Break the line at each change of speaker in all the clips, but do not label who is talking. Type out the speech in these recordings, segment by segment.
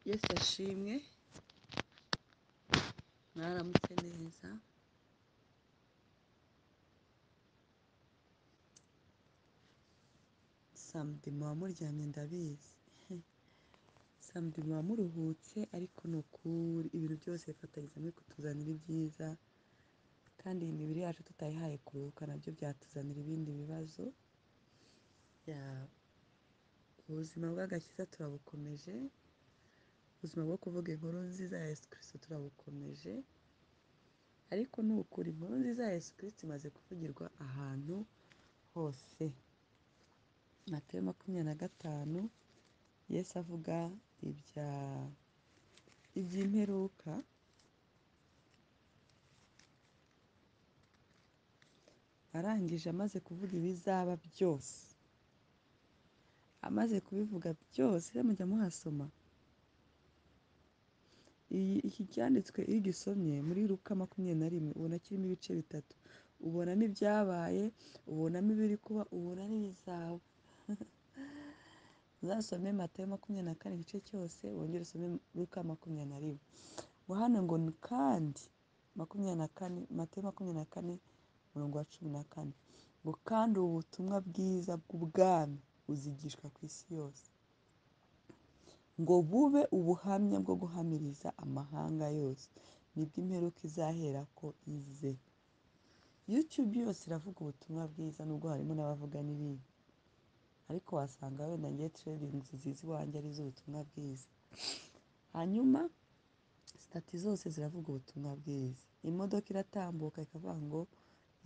Yesu ashimwe, mwaramutse neza. Samedi muba muryamye ndabizi. Samedi muba muruhutse, ariko ni ukuri ibintu byose bifatanyiriza hamwe kutuzanira ibyiza, kandi iyi mibiri yacu tutayihaye kuruhuka nabyo byatuzanira ibindi bibazo. Ubuzima bw'agakiza turabukomeje, ubuzima bwo kuvuga inkuru nziza ya Yesu Kristo turabukomeje, ariko ni ukuri inkuru nziza ya Yesu Kristo imaze kuvugirwa ahantu hose. Matayo 25, Yesu avuga iby'imperuka, arangije amaze kuvuga ibizaba byose, amaze kubivuga byose mujya muhasoma. Iki cyanditswe iyo ugisomye muri Luka 21 ubona kirimo ibice bitatu, ubonamo ibyabaye, ubonamo ibiri kuba, ubona n'ibizaba. Uzasome Matayo 24 igice cyose, wongere usome Luka 21. Ngo hano ngo ni kandi 24, Matayo 24 umurongo wa 14, ngo kandi ubu butumwa bwiza bw'ubwami buzigishwa ku isi yose, ngo bube ubuhamya bwo guhamiriza amahanga yose, nibwo imperuka izahera ko ize. YouTube yose iravuga ubutumwa bwiza, nubwo harimo n'abavuga n'ibindi, ariko wasanga wenda ngiye trading zizi wanjye ari z'ubutumwa bwiza. Hanyuma stati zose ziravuga ubutumwa bwiza, imodoka iratambuka ikavuga ngo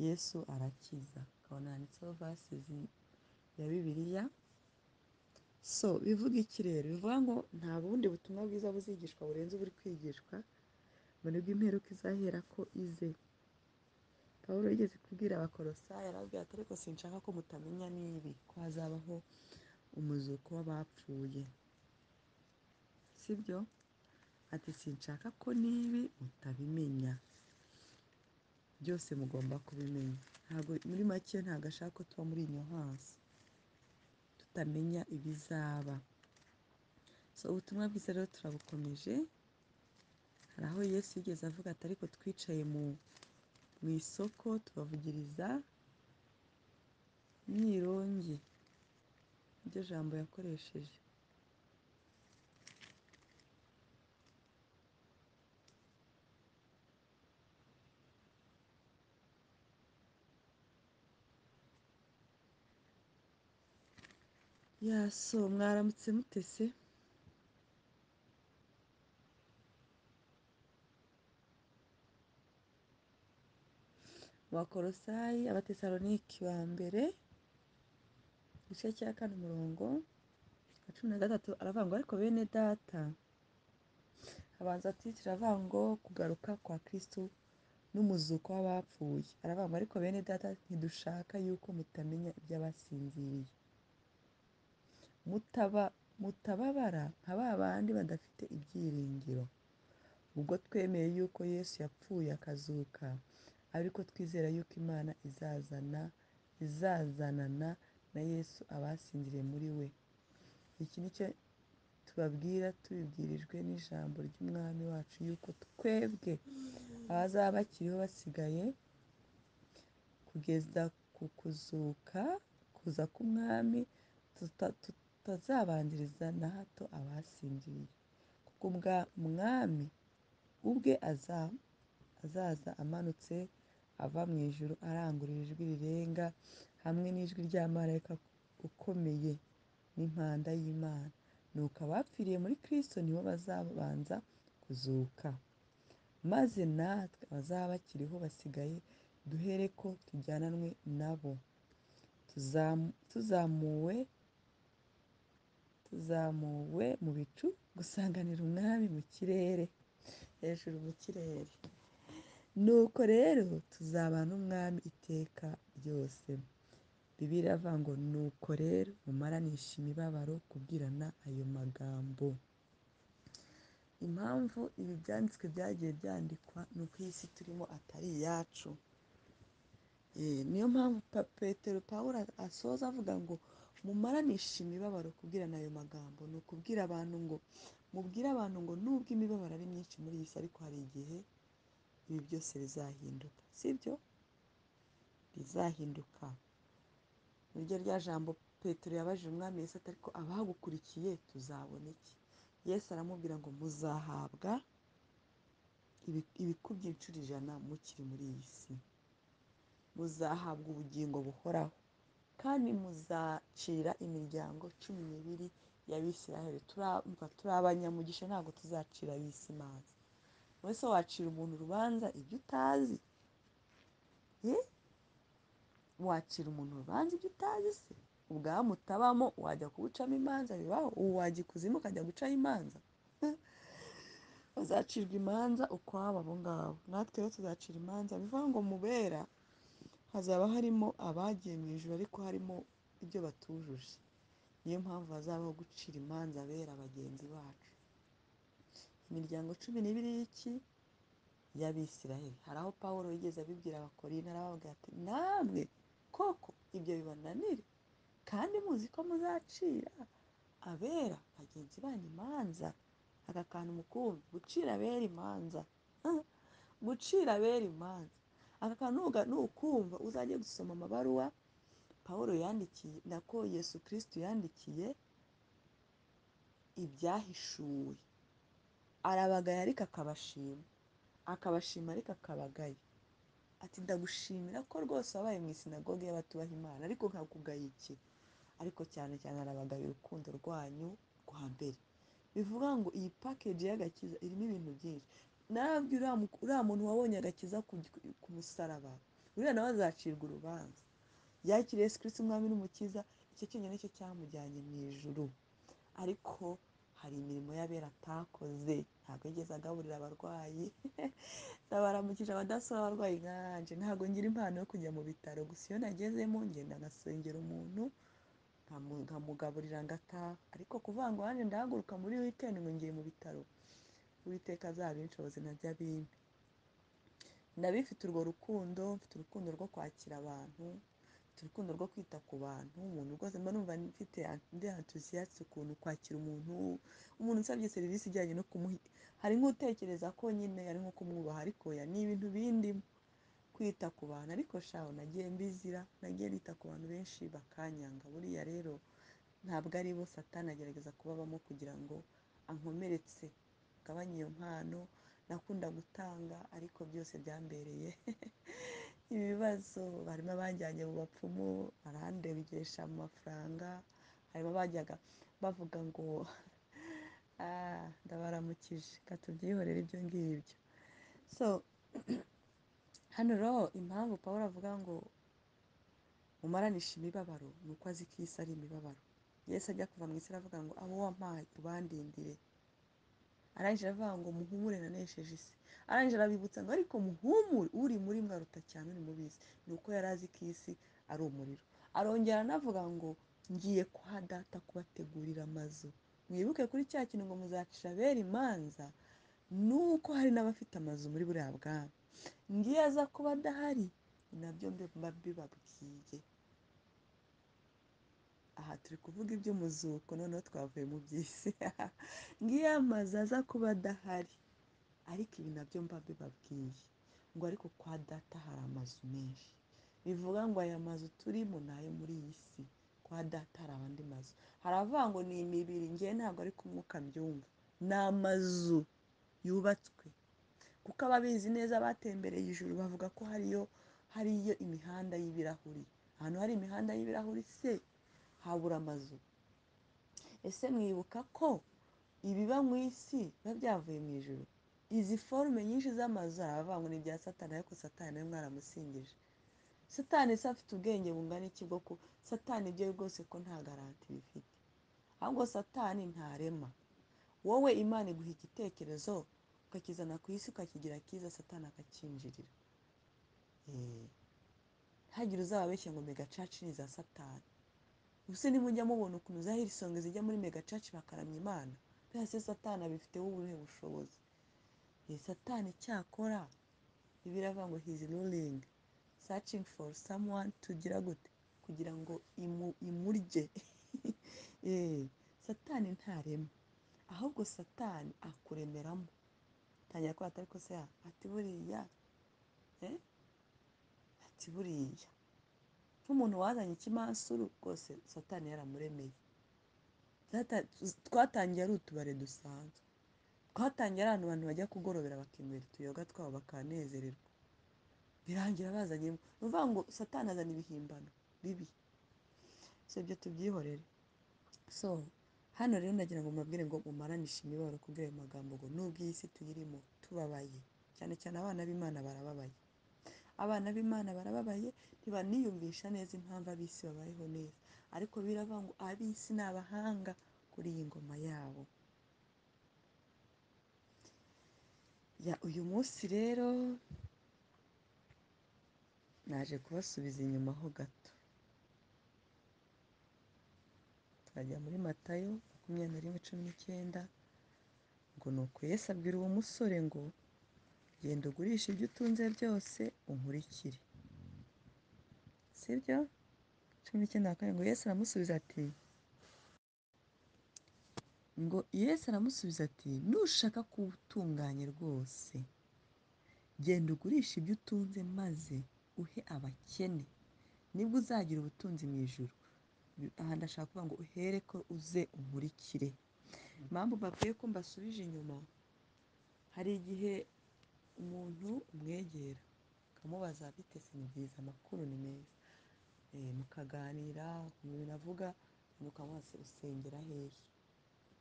Yesu arakiza, ukabona handitseho verses ya Bibiliya. So bivuga iki rero? Bivuga ngo nta bundi butumwa bwiza buzigishwa burenze uburi kwigishwa, ngo nibwo imperuka izahera ko ize. Pawulo yigeze kubwira Abakolosayi, arababwira ati ariko sinshaka ko mutamenya n'ibi, ko hazabaho umuzuko w'abapfuye, sibyo? Ati sinshaka ko n'ibi mutabimenya, byose mugomba kubimenya. Ntabwo muri make, ntabwo ashaka ko tuba muri inyo hasi tutamenya ibizaba. So ubutumwa bwiza rero turabukomeje. Hari aho Yesu yigeze avuga ati ariko twicaye mu isoko tubavugiriza imyirongi, iryo jambo yakoresheje. So mwaramutse mutese. Abakolosayi, Abatesaloniki ba mbere igice cya 4 umurongo wa 13 aravuga ngo ariko bene data, abanza titira avuga ngo kugaruka kwa Kristo n'umuzuko w'abapfuye. Aravuga ngo ariko bene data, ntidushaka yuko mutamenya iby'abasinziriye, mutababara nka ba bandi badafite ibyiringiro. Ubwo twemeye yuko Yesu yapfuye akazuka, ariko twizera yuko Imana izazanana na Yesu abasinziriye muri we. Iki nicyo tubabwira tubibwirijwe n'ijambo ry'Umwami wacu, yuko twebwe abazaba bakiriho basigaye kugeza ku kuza k'Umwami, tutazabanziriza na hato abasinziriye, kuko Umwami ubwe azaza amanutse ava mu ijuru arangurura ijwi rirenga, hamwe n'ijwi rya marayika ukomeye n'impanda y'Imana. Nuko abapfiriye muri Kristo nibo bazabanza kuzuka, maze natwe abazaba bakiriho basigaye duhereko tujyananwe nabo tuzamuwe mu bicu gusanganira Umwami mu kirere, hejuru mu kirere. Nuko rero tuzabana n'Umwami iteka ryose. Bibiliya iravuga ngo nuko rero mumaranisha imibabaro kubwirana ayo magambo. Impamvu ibi byanditswe byagiye byandikwa ni uko iyi si turimo atari iyacu. Niyo mpamvu Pawulo asoza avuga ngo mumaranisha imibabaro kubwirana ayo magambo ni ukubwira abantu ngo mubwire abantu ngo nubwo imibabaro ari myinshi muri iyi si ariko hari igihe ibi byose bizahinduka sibyo bizahinduka niryo rya jambo Petero yabajije umwami Yesu ati ariko abagukurikiye tuzabona iki Yesu aramubwira ngo muzahabwa ibikubye inshuro 100 mukiri muri iyi si muzahabwa ubugingo buhoraho kandi muzacira imiryango 12 y'Abisiraheli turi abanyamugisha ntabwo tuzacira ab'isi imanza wese wacira umuntu urubanza ibyo utazi wacira umuntu urubanza ibyo utazi se ubwamutabamo wajya kuwucamo imanza bibaho ubu wajya ikuzimu ukajya gucaho imanza bazacirwa imanza ukwabo abo ngabo natwe rero tuzacira imanza bivuga ngo mubera hazaba harimo abagiye mu ijuru ariko harimo ibyo batujuje niyo mpamvu hazabaho gucira imanza abera bagenzi bacu imiryango 12 y'iki y'Abisiraheli hari aho Pawulo yigeze abibwira abakorinto arabavuga ati namwe koko ibyo bibananire kandi muzi ko muzacira abera bagenzi banyu imanza aka kantu mukumva gucira abera imanza gucira abera imanza aka kantu nukumva uzajye gusoma amabaruwa Pawulo yandikiye nako Yesu Kristo yandikiye ibyahishuwe arabagaya ariko akabashima ariko akabagaya ati ndagushimira ko rwose wabaye mu isinagoge y'abatubaha Imana ariko nkakugaya iki ariko cyane cyane arabagaya urukundo rwanyu rwa mbere bivuga ngo iyi package y'agakiza irimo ibintu byinshi narabwira uriya muntu wabonye agakiza ku musaraba uriya nawe azacirwa urubanza yakiriye Yesu Kristo umwami n'umukiza icyo cyonyine nicyo cyamujyanye mu ijuru ariko hari imirimo y'abera atakoze ntabwo yigeze agaburira abarwayi ndabaramukije abadasura abarwayi nkanje ntabwo ngira impano yo kujya mu bitaro gusa iyo nagezemo ngenda ngasengera umuntu nkamugaburira ngataha ariko kuvuga ngo hanje ndahaguruka muri weekend ngo ngiye mu bitaro Uwiteka azabinshoboze ntajya bimpe ndabifite urwo rukundo mfite urukundo rwo kwakira abantu mfite urukundo rwo kwita ku bantu umuntu rwose mba numva mfite enthusiasme ukuntu kwakira umuntu usabye serivisi ijyanye no kumuha hari nk'utekereza ko nyine ari nko kumwubaha ariko ya ni ibintu bindi kwita ku bantu ariko shaho nagiye mbizira nagiye nita ku bantu benshi bakanyanga buriya rero ntabwo ari bo Satani agerageza kubabamo kugira ngo ankomeretse gabanya iyo mpano nakunda gutanga ariko byose byambereye ibibazo barimo abanjyanye mu bapfumu barandegesha mu mafaranga harimo bajyaga bavuga ngo ndabaramukije katubyihorera ibyo ngibyo so hano rero impamvu Pawulo avuga ngo mumaranisha imibabaro ni uko azi ko isi ari imibabaro Yesu ajya kuva mu isi aravuga ngo abo wampaye ubandindire arangije aravuga ngo muhumure nanesheje isi arangije arabibutsa ngo ariko muhumure uri muri mwe aruta cyane uri mubizi ni uko yari azi ko isi ari umuriro arongera anavuga ngo ngiye kwa data kubategurira amazu mwibuke kuri cya kintu ngo muzacira abera imanza nuko hari n'abafite amazu muri buriya bwami ngiye aza kuba adahari nabyo mbibabwiye aha turi kuvuga iby'umuzuko noneho twavuye mu by'isi ngiye amazu aza kuba adahari ariko ibi nabyo mbibabwiye ngo ariko kwa data hari amazu menshi bivuga ngo aya mazu turimo ni ayo muri iyi si kwa data hari abandi mazu haravuga ngo ni imibiri ngiye ntabwo ari ku mwuka mbyumva ni amazu yubatswe kuko ababizi neza batembereye ijuru bavuga ko hariyo imihanda y'ibirahuri ahantu hari imihanda y'ibirahuri se habura amazu ese mwibuka ko ibiba mu isi biba byavuye mu ijuru izi forume nyinshi z'amazu aravuga ngo ni ibya Satani ariko Satani nawe mwaramusingije Satani se afite ubwenge bungana iki bwo ko Satani ibyo rwose ko nta garanti bifite ahubwo Satani ntarema wowe Imana iguha igitekerezo ukakizana ku isi ukakigira kiza Satani akakinjirira ntagire uzababeshye ngo mega church ni za Satani ubuse nimujya mubona ukuntu za Hillsong zijya muri mega church bakaramya Imana byose Satani abifiteho ubuhe bushobozi Satani cyakora biravuga ngo he is ruling searching for someone to gira gute kugira ngo imurye Eh, satani ntarema, ahubwo satani akuremeramo. Tangira ko atari ko se ati buriya, eh, ati buriya nk'umuntu wazanye ikimansuru rwose satani yaramuremeye. Twatangiye ari utubare dusanzwe, twatangiye ari ahantu abantu bajya kugorobera bakinywera utuyoga twabo bakanezererwa, birangira bazanyemo. Ni ukuvuga ngo satani azana ibihimbano bibi, so ibyo tubyihorere. So hano rero ndagira ngo mubabwire ngo mumaranishe imibabaro kubw'ayo magambo, ngo nubwo iyi si tuyirimo tubabaye, cyane cyane abana b'Imana barababaye. Abana b'Imana barababaye, ntibaniyumvisha neza impamvu ab'isi babayeho neza, ariko biravuga ngo ab'isi ni abahanga kuri iyi ngoma yabo. Uyu munsi rero naje kubasubiza inyuma ho gato. Turajya muri Matayo 21:19, ngo nuko Yesu abwira uwo musore ngo genda ugurisha ibyo utunze byose unkurikire. Sibyo? 19 ngo Yesu aramusubiza ati nushaka kuba utunganye rwose, genda ugurisha ibyo utunze maze uhe abakene, nibwo uzagira ubutunzi mu ijuru. Aha ndashaka kuvuga ngo uhere ko uze unkurikire. Impamvu mbabwiye ko mbasubije inyuma, hari igihe umuntu umwegera ukamubaza bite, se ni byiza, amakuru ni meza, mukaganira ukumva ibintu avuga, ukamubaza usengera hehe.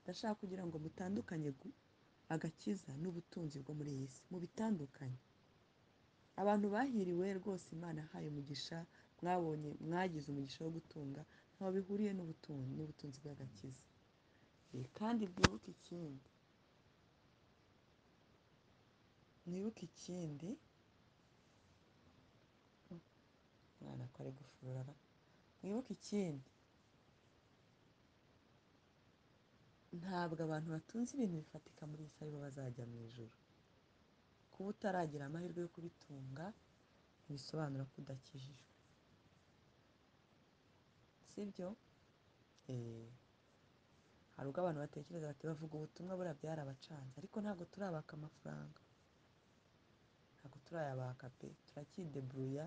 Ndashaka kugira ngo mutandukanye agakiza n'ubutunzi bwo muri iyi si, mubitandukanye. Abantu bahiriwe rwose Imana yahaye umugisha, mwabonye mwagize umugisha wo gutunga, ntaho bihuriye n'ubutunzi bw'agakiza. Kandi mwibuke ikindi, mwana ko ari gufurara, mwibuke ikindi, ntabwo abantu batunze ibintu bifatika muri iyi si aribo bazajya mu ijuru. Kuba utaragira amahirwe yo kubitunga ntibisobanura ko udakijijwe, sibyo? Hari ubwo abantu batekereza bati bavuga ubutumwa buriya byarabacanze, ariko ntabwo turabaka amafaranga, ntabwo turayabaka pe, turakideburuya.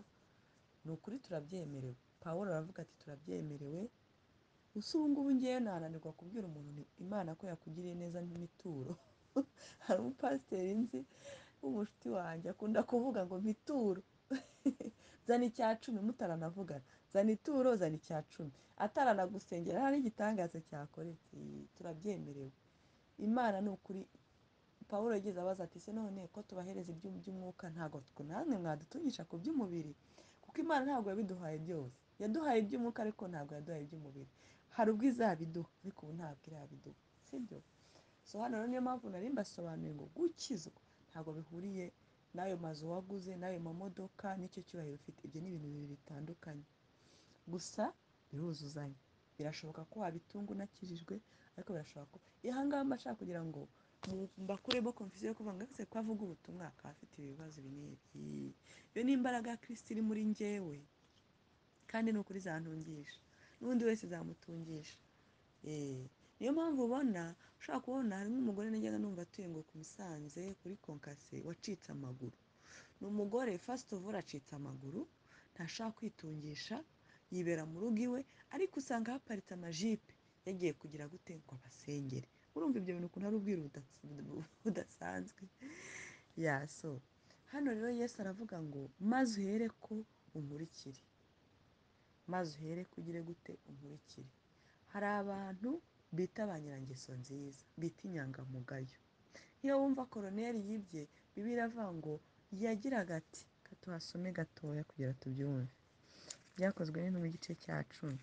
Ni ukuri turabyemerewe. Pawulo aravuga ati turabyemerewe. Gusa ubu ngubu ngewe nananirwa kubwira umuntu Imana ko yakugiriye neza nk'imituro. Hari umupasiteri nzi w'umushuti wanjye akunda kuvuga ngo mituro zana icya cumi, mutaranavugana zana ituro, zana icya cumi, ataranagusengera hari igitangaza cyakoretse. Turabyemerewe. Imana ni ukuri. Pawulo yigeze abaza ati se none ko tubahereza iby'umwuka ntabwo namwe mwadutungisha ku by'umubiri? Kuko Imana ntabwo yabiduhaye byose, yaduhaye iby'umwuka ariko ntabwo yaduhaye iby'umubiri. Hari ubwo izabiduha ariko ubu ntabwo irabiduha, sibyo? So hano rero niyo mpamvu nari mbasobanuriye ngo gukizwa ntabwo bihuriye n'ayo mazu waguze, n'ayo mamodoka, n'icyo cyubahiro ufite. Ibyo ni ibintu bibiri bitandukanye, gusa biruzuzanya. Birashoboka ko wabitunga unakijijwe, ariko birashoboka ko aha ngaha mba nshaka kugira ngo mbakuremo konfusiyo yo kuvuga ngo ese ko avuga ubutumwa akaba afite ibibazo binini. Iyo ni imbaraga ya Kristo iri muri njyewe, kandi ni ukuri zantungisha, n'undi wese zamutungisha. Niyo mpamvu ubona ushobora kubona harimo umugore najyaga numva atuye ngo ku Musanze kuri Konkase wacitse amaguru. Ni umugore first of all acitse amaguru, ntashaka kwitungisha, yibera mu rugo iwe, ariko usanga haparitse amajipe yagiye kugira gute ngo abasengere. Urumva ibyo bintu ukuntu ari ubwiru budasanzwe. So hano rero Yesu aravuga ngo maze uhere ko unkurikire, maze uhere ko ugire gute unkurikire. Hari abantu bita ba nyirangeso nziza, bita inyangamugayo. Iyo wumva koroneri yibye, Bibiliya iravuga ngo yagiraga ati, katuhasome gatoya kugira tubyumve. Byakozwe n'intumwa igice cya 10.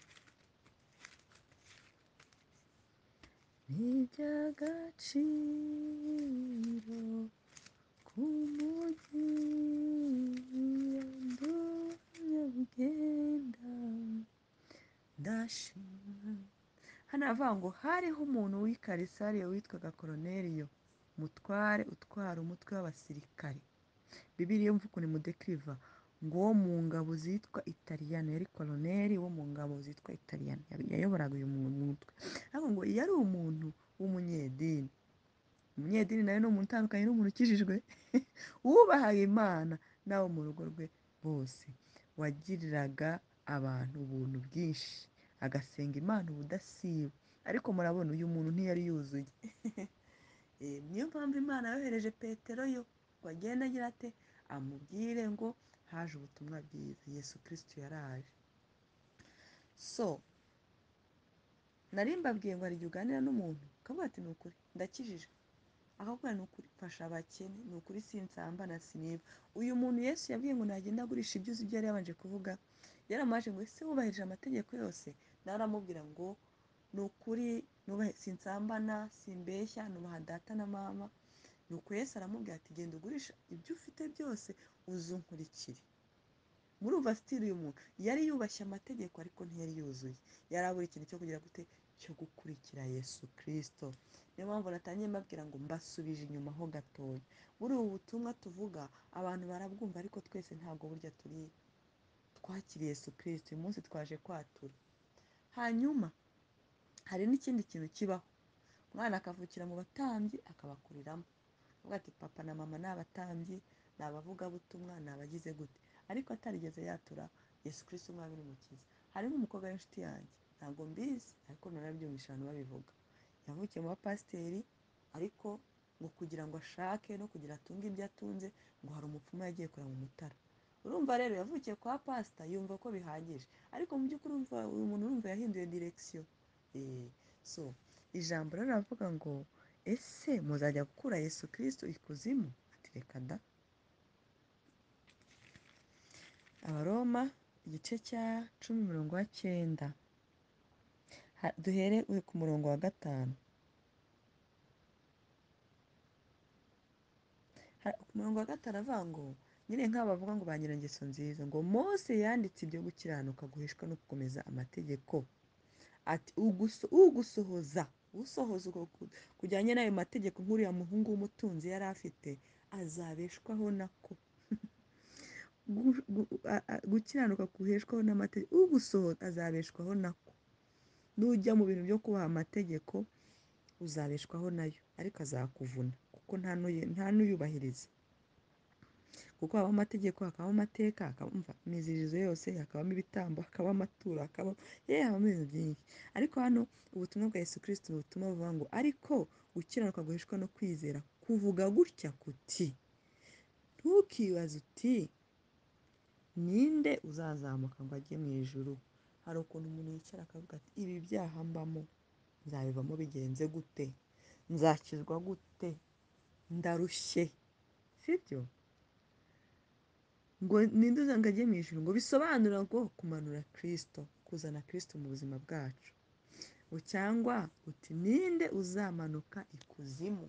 N'iby'agaciro k'umugirando nyabugenda ndashima. Hano havuga ngo hariho umuntu w'i Karisariya witwaga Koroneliyo, umutware utwara umutwe w'abasirikare. Bibiliya mvuga ukuntu imudekiriva ngo wo mu ngabo zitwa italiyani, yari koloneli wo mu ngabo zitwa italiyani, yayoboraga uyu mutwe. ariko ngo yari umuntu w'umunyedini. Umunyedini nawe ni umuntu utandukanye n'umuntu ukijijwe wubahaga Imana n'abo mu rugo rwe bose, wagiriraga abantu ubuntu bwinshi, agasenga Imana ubudasiba. ariko murabona uyu muntu ntiyari yuzuye niyo mpamvu Imana yohereje Petero yo ngo agende agira ate amubwire ngo haje ubutumwa bwiza, Yesu Kristo yaraje. So nari mbabwiye ngo hari igihe uganira n'umuntu ukavuga ati ni ukuri ndakijijwe, ahubwo ni ukuri mfasha abakene, ni ukuri sinsambana siniba. Uyu muntu Yesu yabwiye ngo nagenda agurisha ibyo uzi, ibyo yari yabanje kuvuga, yaramaje ngo ese wubahirije amategeko yose? nawe aramubwira ngo ni ukuri sinsambana, simbeshya, nubaha data na mama. nuko Yesu aramubwira ati genda ugurisha ibyo ufite byose uzunkurikire. murumva sitiri uyu muntu yari yubashye amategeko ariko ntiyari yuzuye, yari abura ikintu cyo kugira gute cyo gukurikira Yesu Kristo. niyo mpamvu natangiye mbabwira ngo mbasubije inyuma ho gatoya. muri ubu butumwa tuvuga abantu barabwumva, ariko twese ntabwo burya twakiriye Yesu Kristo. uyu munsi twaje kwatura. hanyuma hari n'ikindi kintu kibaho, umwana akavukira mu batambyi akabakuriramo, avuga ati papa na mama ni abatambyi, ni abavugabutumwa, ni abagize gute, ariko atarigeze yatura Yesu Kristo umwami n'umukiza. harimo umukobwa w'inshuti yanjye, ntabwo mbizi ariko narabyumvise abantu babivuga, yavukiye mu bapasiteri, ariko ngo kugira ngo ashake no kugira atunge ibyo atunze, ngo hari umupfumu yagiye kureba mu Mutara. urumva rero yavukiye kwa pasita yumva ko bihagije, ariko mu by'ukuri uyu muntu urumva yahinduye direkisiyo. So ijambo rero ravuga ngo ese muzajya gukura Yesu Kristo ikuzimu? ati reka da. Abaroma igice cya 10:9, duhere ku murongo wa 5. ku murongo wa 5 aravuga ngo nyine nk'abo bavuga ngo ba nyirangeso nziza, ngo Mose yanditse ibyo gukiranuka, guhishwa no gukomeza amategeko. ati usohoza kujyanye n'ayo mategeko nk'uriya muhungu w'umutunzi yari afite, azabeshwaho nako. gukiranuka guheshwaho n'amategeko, ugusohoza azabeshwaho nako. nujya mu bintu byo kubaha amategeko uzabeshwaho nayo, ariko azakuvuna kuko nta n'uyubahiriza. kuko habamo amategeko, hakabamo amateka, hakabamo imiziririzo yose, hakabamo ibitambo, hakabamo amaturo, habamo ibintu byinshi. ariko hano ubutumwa bwa Yesu Kristo ni ubutumwa buvuga ngo ariko gukiranuka guheshwa no kwizera kuvuga gutya kuti, ntukibaze uti ninde uzazamuka ngo ajye mu ijuru. hari ukuntu umuntu yicara akavuga ati ibi byaha mbamo nzabivamo bigenze gute, nzakizwa gute, ndarushye, sibyo? ngo ninde uzanga ajye mu ijuru, ngo bisobanura ngo kumanura Kristo, kuzana Kristo mu buzima bwacu. cyangwa uti ninde uzamanuka ikuzimu,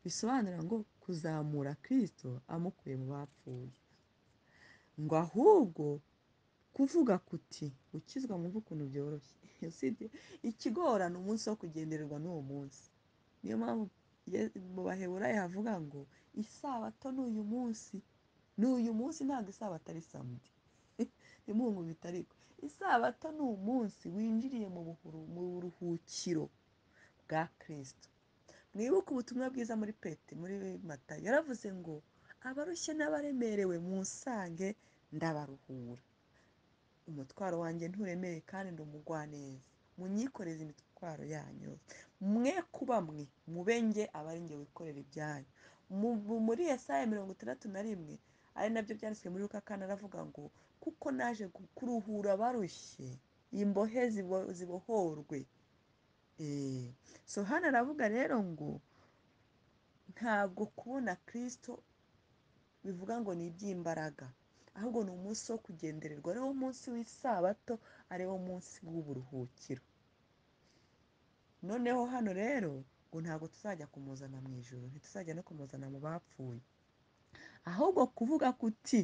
bisobanura ngo kuzamura Kristo amukuye mu bapfuye. ngo ahubwo kuvuga kuti gukizwa mu ukuntu byoroshye, usibye ikigorana umunsi wo kugendererwa n'uwo munsi. niyo mpamvu mu Baheburayo havuga ngo isabato ni uyu munsi, ntabwo isabato ari samedi ntimunkubite, ariko isabato ni umunsi winjiriye mu buruhukiro bwa Kristo. mwibuke ubutumwa bwiza muri Matayo yaravuze ngo abarushye n'abaremerewe munsange ndabaruhura, umutwaro wanjye nturemere kandi ndumugwaneza, munyikoreze imitwaro yanyu, mwe kuba mube nge abari nge wikorera ibyanyu. muri Yesaya 61 ari nabyo byanditswe muri Luka 4 aravuga ngo kuko naje kuruhura abarushye, imbohe zibohorwe. so hano aravuga rero ngo ntabwo kubona Kristo bivuga ngo ni iby'imbaraga, ahubwo ni umunsi wo kugendererwa, ariwo munsi w'isabato, ariwo munsi w'uburuhukiro. noneho hano rero ngo ntabwo tuzajya kumuzana mu ijuru, ntituzajya no kumuzana mu bapfuye, ahubwo kuvuga kuti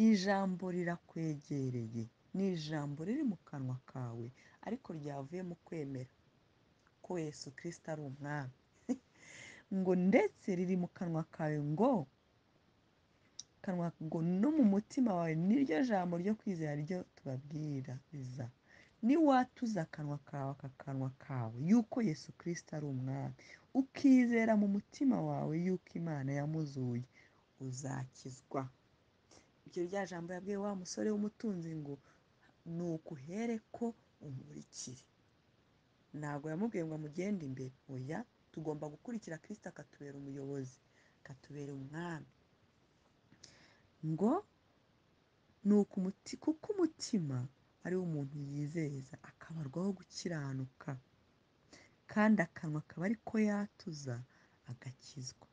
ijambo rirakwegereye, ni ijambo riri mu kanwa kawe ariko ryavuye mu kwemera ko Yesu Kristo ari umwami ngo ndetse riri mu kanwa kawe ngo akanwa ngo no mu mutima wawe niryo jambo ryo kwizera ryo tubabwira riza. Niwatuza akanwa kawe aka kanwa kawe yuko Yesu Kristo ari umwami, ukizera mu mutima wawe yuko Imana yamuzuye, uzakizwa. Ibyo rya jambo yabwiye wa musore w'umutunzi ngo nuko uhereko umurikire. Ntabwo yamubwiye ngo amugende imbere, oya, tugomba gukurikira Kristo akatubera umuyobozi, akatubera umwami. Ngo nuko kuko umutima ari wo umuntu yizeza akabarwaho gukiranuka, kandi akanwa akaba ariko yatuza agakizwa.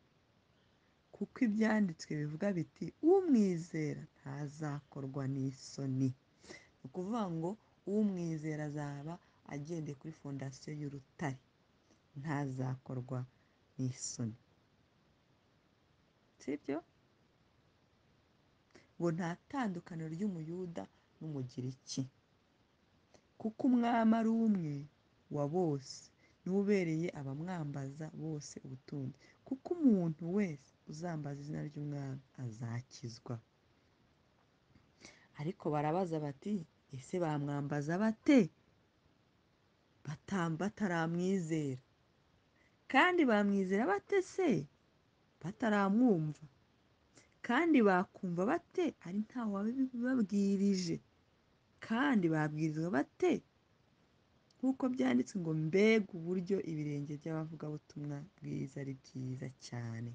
Kuko ibyanditswe bivuga biti umwizera ntazakorwa n'isoni. Ni ukuvuga ngo umwizera azaba agendeye kuri fondasiyo y'urutare, ntazakorwa n'isoni. Sibyo? Ngo nta tandukaniro ry'umuyuda n'umugiriki, kuko umwami ari umwe wa bose, niwe ubereye abamwambaza bose ubutunzi. Kuko umuntu wese uzambaza izina ry'umwami azakizwa. Ariko barabaza bati ese bamwambaza bate bataramwizera? Kandi bamwizera bate se bataramwumva? Kandi bakumva bate ari ntawe wabibabwirije? Kandi babwirizwa bate nk'uko byanditse ngo mbega uburyo ibirenge by'abavugabutumwa bwiza ari byiza cyane.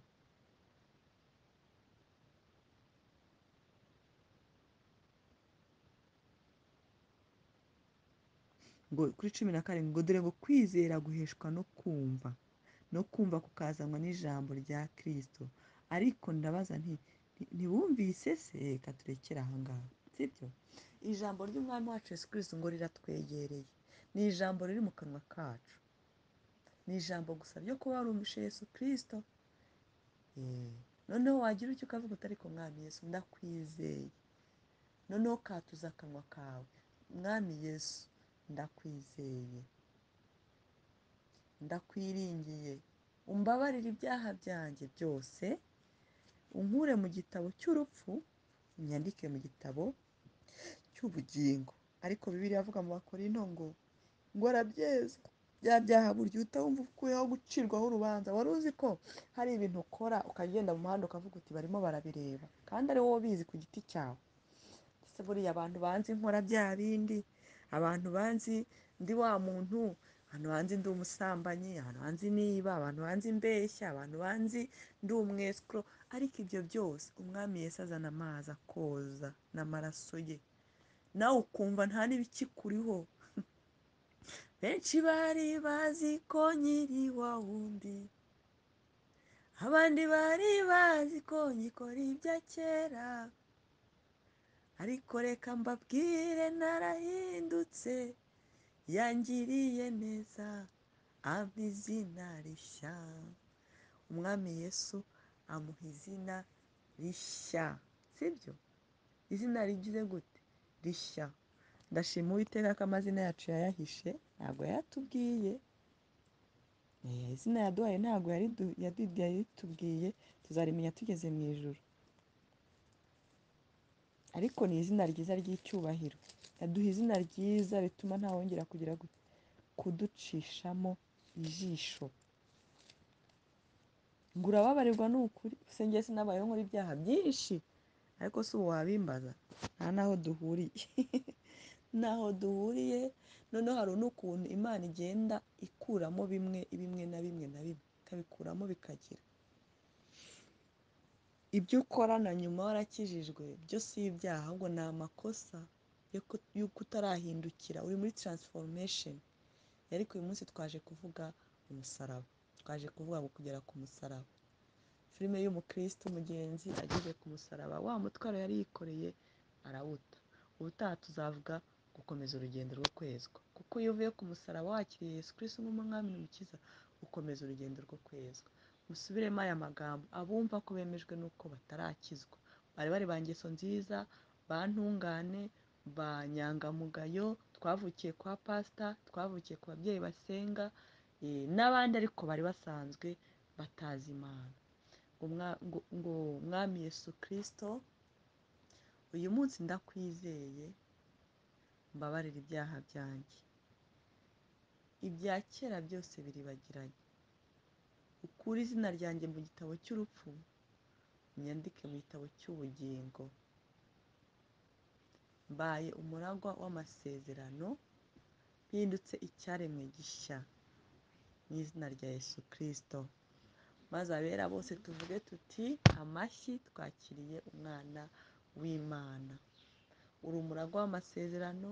Ngo kuri 14 ngo dore ngo kwizera guheshwa no kumva, no kumva kukazanwa n'ijambo rya Kristo. Ariko ndabaza ntibumvise se? Reka turekere aha ngaha, sibyo? Ijambo ry'umwami wacu Yesu Kristo ngo riratwegereye, ni ijambo riri mu kanwa kacu, ni ijambo gusa ryo kuba warumvishe Yesu Kristo. Noneho wagira icyo ukavuga uti ariko mwami Yesu ndakwizeye. Noneho katuza akanwa kawe, mwami Yesu ndakwizeye, ndakwiringiye, umbabarire ibyaha byanjye byose, unkure mu gitabo cy'urupfu, unyandike mu gitabo cy'ubugingo. Ariko Bibiliya avuga mu Bakorinto ngo arabyeza bya byaha burya utawumva ukuyeho gucirwaho urubanza. Wari uzi ko hari ibintu ukora ukagenda mu muhanda ukavuga uti barimo barabireba, kandi ari wowe ubizi ku giti cyawe? Ese buriya abantu banzi nkora bya bindi, abantu banzi ndi wa muntu, abantu banzi ndi umusambanyi, abantu banzi niba, abantu banzi mbeshya, abantu banzi ndi umwesikoro, ariko ibyo byose umwami Yesu azana amazi akoza n'amaraso ye, nawe ukumva nta n'ibikikuriho. Benshi bari bazi ko nkiri wa wundi, abandi bari bazi ko nkikora ibya kera, ariko reka mbabwire narahindutse, yangiriye neza ampa izina rishya. Umwami Yesu amuha izina rishya, sibyo? Izina rigize gute? Rishya. Ndashima Uwiteka ko amazina yacu yayahishe, ntabwo yayatubwiye. Izina yaduhaye ntabwo yaritubwiye, tuzarimenya tugeze mu ijuru. Ariko ni izina ryiza ry'icyubahiro, yaduha izina ryiza rituma ntawongera kuducishamo ijisho. Ngo urababarirwa ni ukuri, usengeye sinabayeho nkora ibyaha byinshi, ariko si ubu wabimbaza? Nta naho duhuriye. Naho duhuriye. Noneho hari n'ukuntu Imana igenda ikuramo bimwe na bimwe ikabikuramo bikagira. Ibyo ukora na nyuma warakijijwe byo si ibyaha, ahubwo ni amakosa y'uko utarahindukira, uri muri transformation. Ariko uyu munsi twaje kuvuga umusaraba, twaje kuvuga ngo kugera ku musaraba. Filime y'umukristo mugenzi ageze ku musaraba, wa mutwaro yari yikoreye arawuta. Ubutaha tuzavuga gukomeza urugendo rwo kwezwa, kuko iyo uvuye ku musaraba wakiriye Yesu Kristo nk'umwami n'umukiza, ukomeza urugendo rwo kwezwa. Musubiremo aya magambo, abumva ko bemejwe n'uko batarakizwa, bari ba ngeso nziza, bantungane, ba nyangamugayo, twavukiye kwa pasita, twavukiye ku babyeyi basenga, n'abandi ariko bari basanzwe batazi Imana. ngo mwami Yesu Kristo, uyu munsi ndakwizeye, mbabarira ibyaha byanjye, ibya kera byose biribagiranye, ukure izina ryanjye mu gitabo cy'urupfu, unyandike mu gitabo cy'ubugingo. Mbaye umuragwa w'amasezerano, mpindutse icyaremwe gishya mu izina rya Yesu Kristo. Maze abera bose tuvuge tuti amashyi, twakiriye umwana w'Imana. Uri umuragwa w'amasezerano,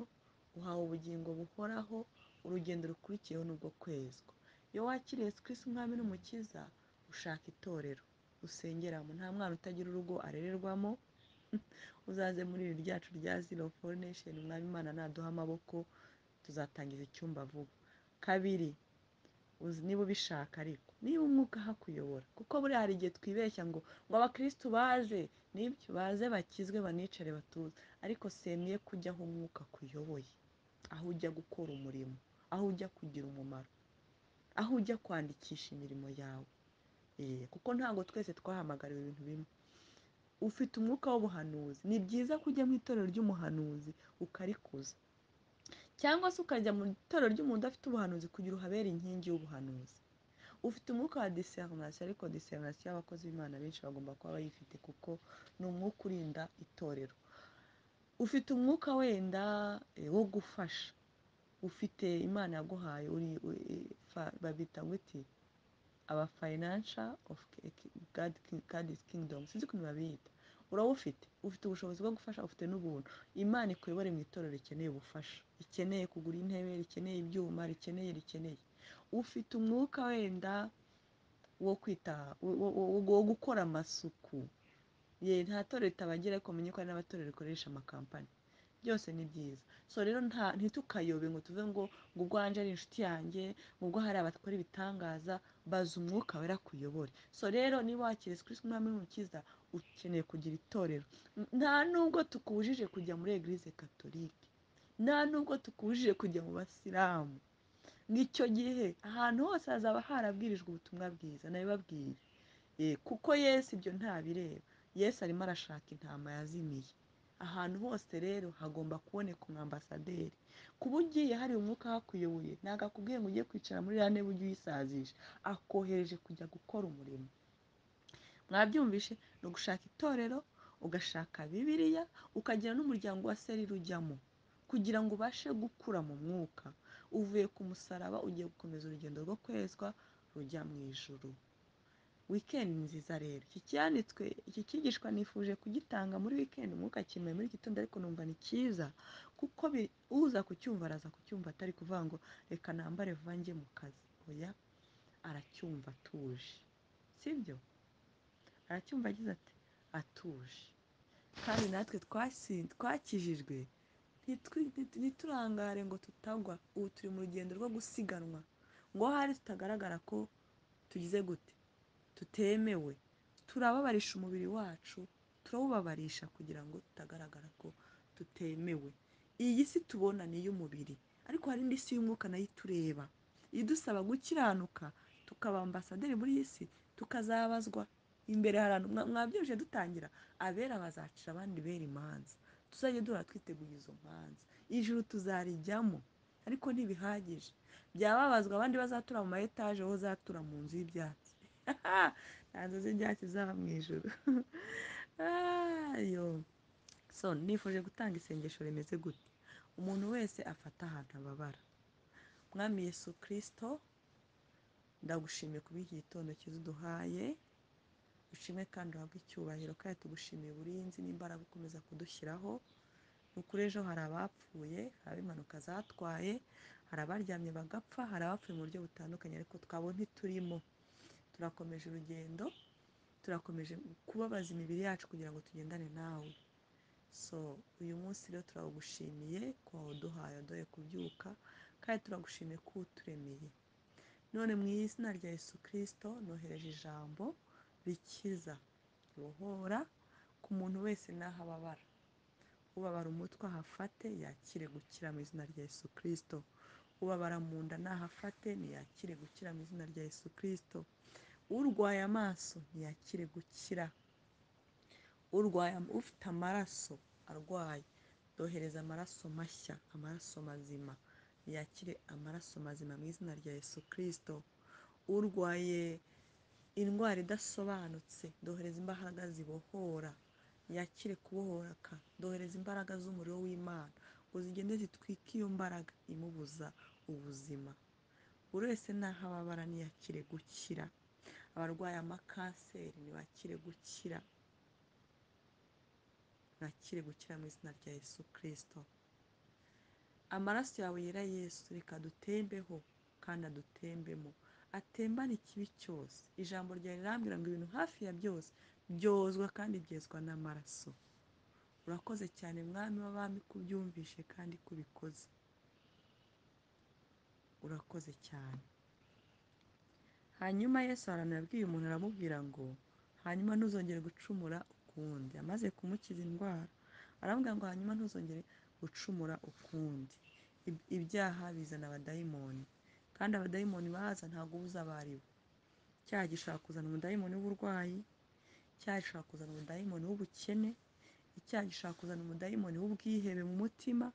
uhawe ubugingo buhoraho, urugendo rukurikiyeho n'ubwo kwezwa. Iyo wakiriye Yesu Kristo umwami n'umukiza, ushaka itorero usengeramo. Nta mwana utagira urugo arererwamo. Uzaze muri iri ryacu rya Zero Foundation, umwami Imana naduha amaboko tuzatangiza icyumba vuba. Kabiri, niba ubishaka, ariko niba umwuka hakuyobora, kuko buriya hari igihe twibeshya ngo abakristu baze, nibyo baze bakizwe banicare batuze, ariko semye kujya aho umwuka kuyoboye, aho ujya gukora umurimo, aho ujya kugira umumaro, aho ujya kwandikisha imirimo yawe. Kuko ntabwo twese twahamagariwe ibintu bimwe. Ufite umwuka w'ubuhanuzi, ni byiza kujya mu itorero ry'umuhanuzi ukarikuza, cyangwa se ukajya mu itorero ry'umuntu udafite ubuhanuzi kugira uhabere inkingi y'ubuhanuzi. Ufite umwuka wa discernation, ariko discernation y'abakozi b'Imana benshi bagomba kuba bayifite, kuko ni umwuka urinda itorero. Ufite umwuka wenda wo gufasha, ufite Imana yaguhaye, babita guti aba financial of God's kingdom, sinzi ukuntu babita. Urawufite, ufite ubushobozi bwo gufasha, ufite n'ubuntu. Imana ikuyobore mu itorero rikeneye ubufasha, rikeneye kugura intebe, rikeneye ibyuma, rikeneye. Ufite umwuka wenda wo kwita, wo gukora amasuku. Nta torero ritabagira, ariko menye ko hari n'abatorero rikoresha amakampani. Byose ni byiza. So rero ntitukayobe ngo tuve ngo ubwo Angel ari inshuti yanjye, ubwo hari abakora ibitangaza. Baza umwuka wera kuyobore. So rero niba wakiriye Yesu Kristo umwami n'umukiza, ukeneye kugira itorero. Nta nubwo tukubujije kujya muri Eglise Catholique, nta nubwo tukubujije kujya mu Basilamu. Ngicyo gihe ahantu hose hazaba harabwirijwe ubutumwa bwiza, nabibabwiye. Kuko Yesu ibyo ntabireba. Yesu arimo arashaka intama yazimiye. Ahantu hose rero hagomba kuboneka umwambasaderi. Kuba ugiye hari umwuka hakuyoboye, ntabwo akubwiye ngo ugiye kwicara muri ya ntebe ujye uyisazisha, akohereje kujya gukora umurimo. Mwabyumvishe? Ni ugushaka itorero, ugashaka Bibiliya, ukagira n'umuryango wa serire ujyamo, kugira ngo ubashe gukura mu mwuka. Uvuye ku musaraba, ugiye gukomeza urugendo rwo kwezwa rujya mu ijuru. Weekend nziza rero. Iki cyigishwa nifuje kugitanga muri weekend, umwuka kimwe muri gitondo, ariko numva ni cyiza, kuko uza kucyumva araza kucyumva atari kuvuga ngo reka nambare vange mu kazi. Oya, aracyumva atuje, sibyo? Aracyumva agize ati atuje. Kandi natwe twakijijwe, ntiturangare ngo tutagwa. Ubu turi mu rugendo rwo gusiganwa, ngo hari tutagaragara ko tugize gute, tutemewe. Turababarisha umubiri wacu, turawubabarisha kugira ngo tutagaragara ko tutemewe. Iyi si tubona ni iy'umubiri, ariko hari indi si y'umwuka nayo itureba, idusaba gukiranuka, tukaba ambasaderi muri iyi si, tukazabazwa imbere. Harantu mwabyuje dutangira, abera bazacira abandi bera imanza. Tuzajye duhora twiteguye izo manza. Ijuru tuzarijyamo, ariko ntibihagije. Byababazwa abandi bazatura mu ma etaje, wowe uzatura mu nzu y'ibyatsi. Nta nzu z'ibyatsi zaba mu ijuru. So nifuje gutanga isengesho rimeze gute. Umuntu wese afata ahantu ababara. Mwami Yesu Kristo, ndagushimiye kuba iki gitondo cyiza uduhaye. Ushimwe kandi uhabwe icyubahiro, kandi tugushimiye uburinzi n'imbaraga ukomeza kudushyiraho. Ni ukuri ejo hari abapfuye, hari impanuka zatwaye, hari abaryamye bagapfa, hari abapfuye mu buryo butandukanye, ariko twabo ntiturimo. Turakomeje urugendo, turakomeje kubabaza imibiri yacu kugira ngo tugendane nawe. So uyu munsi rero turagushimiye ko waduhaye, waduhaye kubyuka, kandi turagushimiye ko uturemeye. None mu izina rya Yesu Kristo nohereje ijambo rikiza, ribohora ku muntu wese n'aho ababara. Ubabara umutwe ahafate, yakire gukira mu izina rya Yesu Kristo. Ubabara mu nda n'ahafate, ntiyakire gukira mu izina rya Yesu Kristo. urwaye amaso ntiyakire gukira, ufite amaraso arwaye dohereza amaraso mashya, amaraso mazima, yakire amaraso mazima mu izina rya Yesu Kristo. Urwaye indwara idasobanutse dohereza imbaraga zibohora, yakire kubohoraka, dohereza imbaraga z'umuriro w'Imana ngo zigende zitwike iyo mbaraga imubuza ubuzima. Buri wese naho ababara ntiyakire gukira, abarwaye amakanseri ntibakire gukira, nakire gukira mu izina rya Yesu Kristo. Amaraso yawe yera Yesu reka dutembeho kandi adutembemo, atembane ikibi cyose. Ijambo ryawe rirambwira ngo ibintu hafi ya byose byozwa kandi byezwa n'amaraso. Urakoze cyane mwami w'abami kubyumvishe kandi kubikoze, urakoze cyane. Hanyuma Yesu aranabwiye umuntu, aramubwira ngo hanyuma ntuzongere gucumura ukundi. Amaze kumukiza indwara aramubwira ngo hanyuma ntuzongere gucumura ukundi. Ibyaha bizana abadayimoni, kandi abadayimoni baza ntabwo ubuza abo ari bo. Icyaha gishobora kuzana umudayimoni w'uburwayi, icyaha gishobora kuzana umudayimoni w'ubukene, icyaha gishobora kuzana umudayimoni w'ubwihebe mu mutima,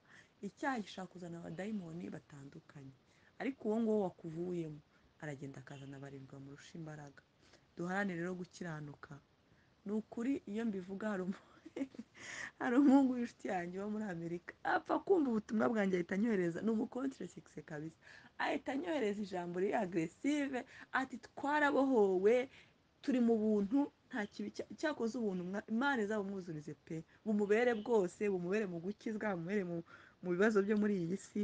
icyaha gishobora kuzana abadayimoni batandukanye, ariko uwo nguwo wakuvuyemo aragenda akazana abarirwa murusha imbaraga. Duharanire rero gukiranuka. Ni ukuri iyo mbivuga hari umuhungu w'inshuti yanjye wo muri Amerika apfa kumva ubutumwa bwanjye ahita anyohereza, ni umukonteresigise kabisa, ahita anyohereza ijambo riri agresive ati twarabohowe, turi mu buntu, nta kibi cyakoze ubuntu Imana izabumwuzurize pe, bumubere bwose, bumubere mu gukizwa, bumubere mu bibazo byo muri iyi si.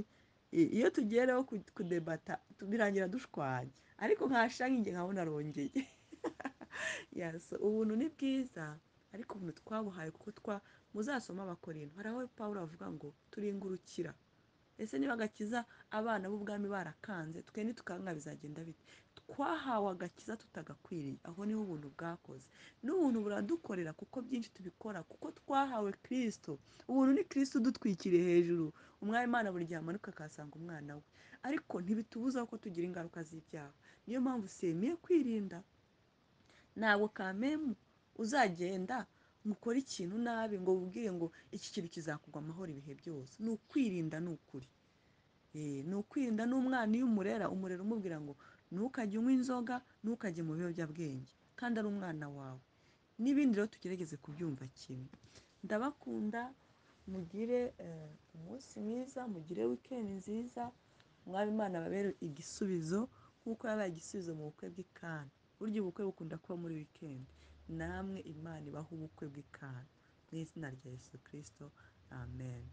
Iyo tugiye rero kudebata birangira dushwanye, ariko nkashira nk'inge nkabona arongeye. Ubuntu ni bwiza, ariko ubuntu twabuhaye kuko muzasoma Abakorinto, hari aho Pawulo avuga ngo turingurukira. Ese niba agakiza abana b'ubwami barakanze, twe nitukanga bizagenda bite? Twahawe agakiza tutagakwiriye, aho niho ubuntu bwakoze. N'ubuntu buradukorera kuko byinshi tubikora kuko twahawe Kristo. Ubuntu ni Kristo udutwikiriye hejuru. Umwami Imana buri gihe amanuka akahasanga umwana we, ariko ntibitubuza ko tugira ingaruka z'ibyaha. Niyo mpamvu semeye kwirinda. Ntabwo kamemu uzagenda mukora ikintu nabi ngo wubwire ngo iki kintu kizakugwa amahoro ibihe byose. Ni ukwirinda, ni ukuri. Ni ukwirinda. n'umwana iyo umurera umubwira ngo ntukajye unywa inzoga, ntukajye mu biyobyabwenge, kandi ari umwana wawe. N'ibindi rero tugerageze kubyumva kimwe. Ndabakunda, mugire umunsi mwiza, mugire weekend nziza. Umwami Imana ababere igisubizo nk'uko yabaye igisubizo mu bukwe bw'Ikana. Burya ubukwe bukunda kuba muri weekend. Namwe Imana ibaha ubukwe bw'Ikana mu izina rya Yesu Kristo, amen.